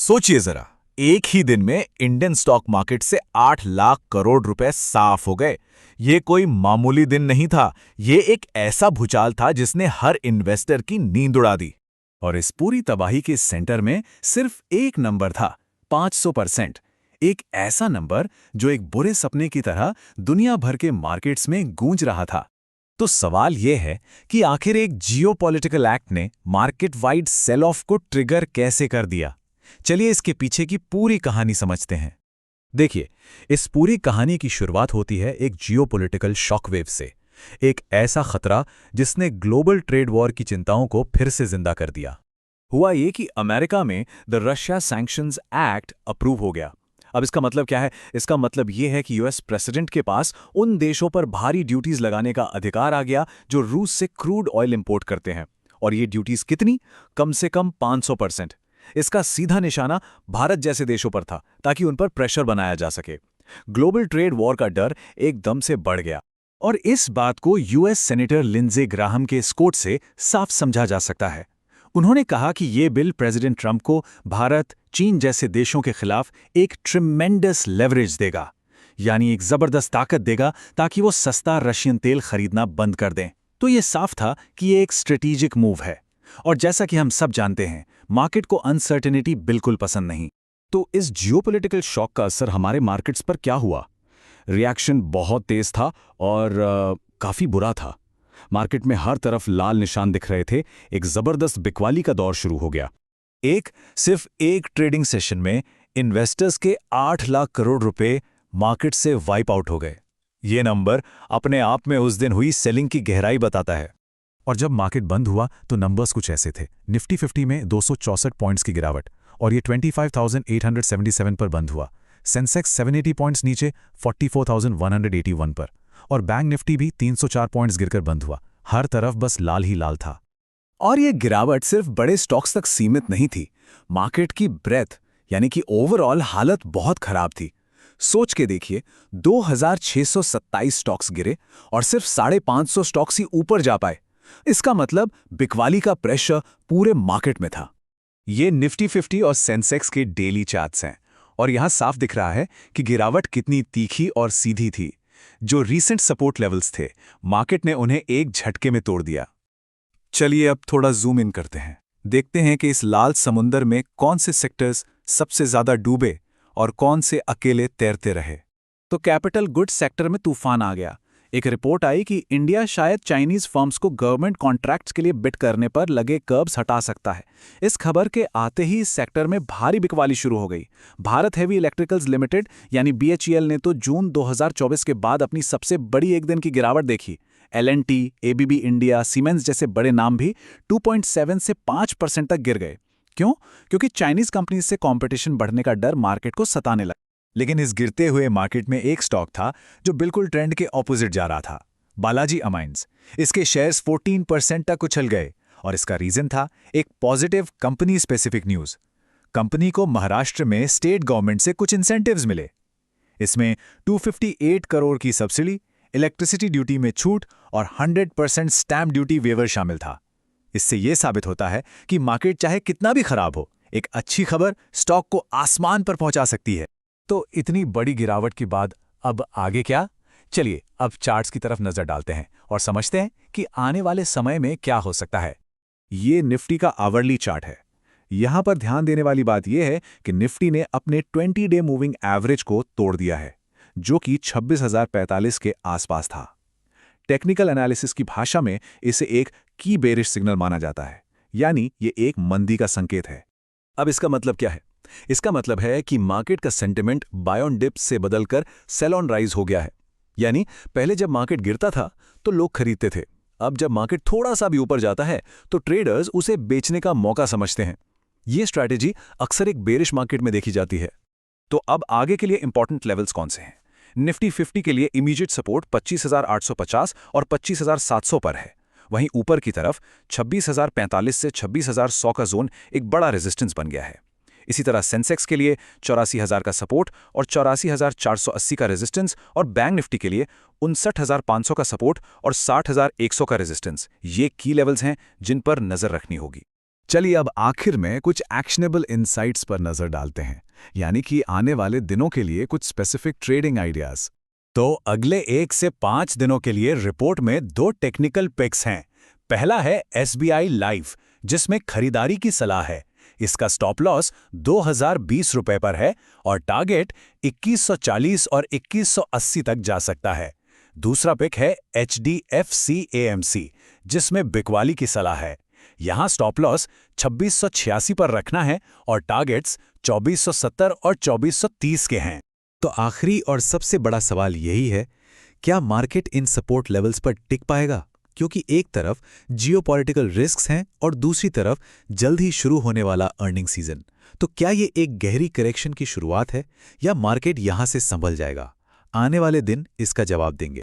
सोचिए जरा, एक ही दिन में इंडियन स्टॉक मार्केट से 8 लाख करोड़ रुपए साफ हो गए। ये कोई मामूली दिन नहीं था, ये एक ऐसा भूचाल था जिसने हर इन्वेस्टर की नींद उड़ा दी। और इस पूरी तबाही के सेंटर में सिर्फ एक नंबर था, 500%। एक ऐसा नंबर जो एक बुरे सपने की तरह दुनिया भर के मार्केट्स में गूंज रहा था। तो सवाल यह है कि आखिर एक जियोपॉलिटिकल एक्ट ने मार्केट वाइड सेल ऑफ को ट्रिगर कैसे कर दिया। चलिए इसके पीछे की पूरी कहानी समझते हैं। देखिए, इस पूरी कहानी की शुरुआत होती है एक जियोपॉलिटिकल शॉकवेव से। एक ऐसा खतरा जिसने ग्लोबल ट्रेड वॉर की चिंताओं को फिर से जिंदा कर दिया। हुआ ये कि अमेरिका में the Russia sanctions act approve हो गया। अब इसका मतलब क्या है? इसका मतलब ये है कि यूएस प्रेसिडेंट के पास उन देशों पर भारी ड्यूटीज लगाने का अधिकार आ गया जो रूस से क्रूड ऑयल इंपोर्ट करते हैं। और ये ड्यूटीज कितनी? कम से कम 500%। इसका सीधा निशाना भारत जैसे देशों पर था ताकि उन पर प्रेशर बनाया जा सके। ग्लोबल ट्रेड वॉर का डर एकदम से बढ़ गया। और इस बात को यूएस सेनेटर लिंडसे ग्राहम के स्कोट से साफ समझा जा सकता है। उन्होंने कहा कि ये बिल प्रेसिडेंट ट्रंप को भारत, चीन जैसे देशों के खिलाफ एक ट्रिमेंडस लेवरेज देगा, यानी एक जबरदस्त ताकत देगा ताकि वो सस्ता रशियन तेल खरीदना बंद कर दें। तो ये साफ था कि ये एक स्ट्रेटेजिक मूव है। और जैसा कि हम सब जानते हैं, मार्केट को अनसर्टेनिटी बिल्कुल पसंद नहीं। तो इस जियोपॉलिटिकल शॉक का असर हमारे मार्केट्स पर क्या हुआ? रिएक्शन बहुत तेज था और काफी बुरा था। मार्केट में हर तरफ लाल निशान दिख रहे थे। एक जबरदस्त बिकवाली का दौर शुरू हो गया। सिर्फ एक ट्रेडिंग सेशन में इन्वेस्टर्स के 8 लाख करोड़ रुपए मार्केट से वाइप आउट हो गए। ये नंबर अपने आप में उस दिन हुई सेलिंग की गहराई बताता है। और जब मार्केट बंद हुआ तो नंबर्स कुछ ऐसे थे। निफ्टी 50 में 264 पॉइंट्स की गिरावट और ये 25,877 पर बंद हुआ। सेंसेक्स 780 पॉइंट्स नीचे 44,181 पर। और बैंक निफ्टी भी 304 पॉइंट्स गिरकर बंद हुआ। हर तरफ बस लाल ही लाल था। और ये गिरावट सिर्फ बड़े स्टॉक्स तक सीमित नहीं थी। मार्केट की ब्रेथ यानी कि ओवरऑल हालत बहुत खराब थी। सोच के देखिए, 2,627 स्टॉक्स गिरे और सिर्फ 550 स्टॉक्स ही ऊपर जा पाए। इसका मतलब बिकवाली का प्रेशर पूरे मार्केट में था। ये निफ्टी 50 और सेंसेक्स के डेली चार्ट्स हैं और यहां साफ दिख रहा है कि गिरावट कितनी तीखी और सीधी थी। जो रीसेंट सपोर्ट लेवल्स थे, मार्केट ने उन्हें एक झटके में तोड़ दिया। चलिए अब थोड़ा जूम इन करते हैं। देखते हैं कि इस लाल समुंदर में कौन से सेक्टर्स सबसे ज्यादा डूबे और कौन से अकेले तैरते रहे। तो कैपिटल गुड्स सेक्टर में तूफान आ गया। एक रिपोर्ट आई कि इंडिया शायद चाइनीज फर्म्स को गवर्नमेंट कॉन्ट्रैक्ट्स के लिए बिड करने पर लगे कर्ब्स हटा सकता है। इस खबर के आते ही इस सेक्टर में भारी बिकवाली शुरू हो गई। भारत हेवी इलेक्ट्रिकल्स लिमिटेड यानी बीएचईएल ने तो जून 2024 के बाद अपनी सबसे बड़ी एक दिन की गिरावट देखी। एल&टी, एबीबी इंडिया, सीमेंस जैसे बड़े नाम भी 2.7 से 5% तक गिर गए। क्यों? क्योंकि चाइनीज कंपनीज से कंपटीशन बढ़ने का डर मार्केट को सताने लगा। लेकिन इस गिरते हुए मार्केट में एक स्टॉक था जो बिल्कुल ट्रेंड के ऑपोजिट जा रहा था, बालाजी अमाइंस। इसके शेयर्स 14% तक उछल गए और इसका रीजन था एक positive company specific news. Company को महाराष्ट्र में स्टेट गवर्नमेंट से कुछ इंसेंटिव्स मिले। इसमें 258 करोड़ की सब्सिडी, इलेक्ट्रिसिटी ड्यूटी में छूट और 100% स्टैंप ड्यूटी वेवर शामिल था। इससे यह साबित होता है कि मार्केट चाहे कितना भी खराब हो, एक अच्छी खबर स्टॉक को आसमान पर पहुंचा सकती है। तो इतनी बड़ी गिरावट के बाद अब आगे क्या? चलिए अब चार्ट्स की तरफ नजर डालते हैं और समझते हैं कि आने वाले समय में क्या हो सकता है। ये निफ्टी का आवरली चार्ट है। यहां पर ध्यान देने वाली बात यह है कि निफ्टी ने अपने 20 डे मूविंग एवरेज को तोड़ दिया है, जो कि 26,045 के आसपास था। टेक्निकल एनालिसिस की भाषा में इसे एक की बेरिश सिग्नल माना जाता है, यानी ये एक मंदी का संकेत है। अब इसका मतलब क्या है? इसका मतलब है कि मार्केट का सेंटिमेंट बाय ऑन डिप से बदलकर सेल ऑन राइज हो गया है। यानी पहले जब मार्केट गिरता था तो लोग खरीदते थे। अब जब मार्केट थोड़ा सा भी ऊपर जाता है तो ट्रेडर्स उसे बेचने का मौका समझते हैं। ये स्ट्रैटेजी अक्सर एक बेरिश मार्केट में देखी जाती है। तो अब आगे के लिए इंपॉर्टेंट लेवल्स कौन से हैं? निफ्टी 50 के लिए इमीडिएट सपोर्ट 25,850 और 25,700 पर है। वहीं ऊपर की तरफ 26,045 से 26,100 का जोन एक बड़ा रेजिस्टेंस बन गया है। इसी तरह सेंसेक्स के लिए 84,000 का सपोर्ट और 84,480 का रेजिस्टेंस, और बैंक निफ्टी के लिए 59,500 का सपोर्ट और 60,100 का रेजिस्टेंस। ये की लेवल्स हैं जिन पर नजर रखनी होगी। चलिए अब आखिर में कुछ एक्शनेबल इनसाइट्स पर नजर डालते हैं, यानी कि आने वाले दिनों के लिए कुछ स्पेसिफिक ट्रेडिंग आइडियाज। तो अगले 1 से 5 दिनों के लिए रिपोर्ट में 2 टेक्निकल पिक्स हैं। पहला है SBI लाइफ, जिसमें खरीदारी की सलाह है। इसका स्टॉप लॉस 2020 रुपए पर है और टारगेट 2140 और 2180 तक जा सकता है। दूसरा पिक है HDFC AMC, जिसमें बिकवाली की सलाह है। यहां स्टॉप लॉस 2686 पर रखना है और टारगेट्स 2470 और 2430 के हैं। तो आखिरी और सबसे बड़ा सवाल यही है, क्या मार्केट इन सपोर्ट लेवल्स पर टिक पाएगा? क्योंकि एक तरफ जियोपॉलिटिकल रिस्क्स हैं और दूसरी तरफ जल्द ही शुरू होने वाला अर्निंग सीजन। तो क्या ये एक गहरी करेक्शन की शुरुआत है या मार्केट यहां से संभल जाएगा? आने वाले दिन इसका जवाब देंगे।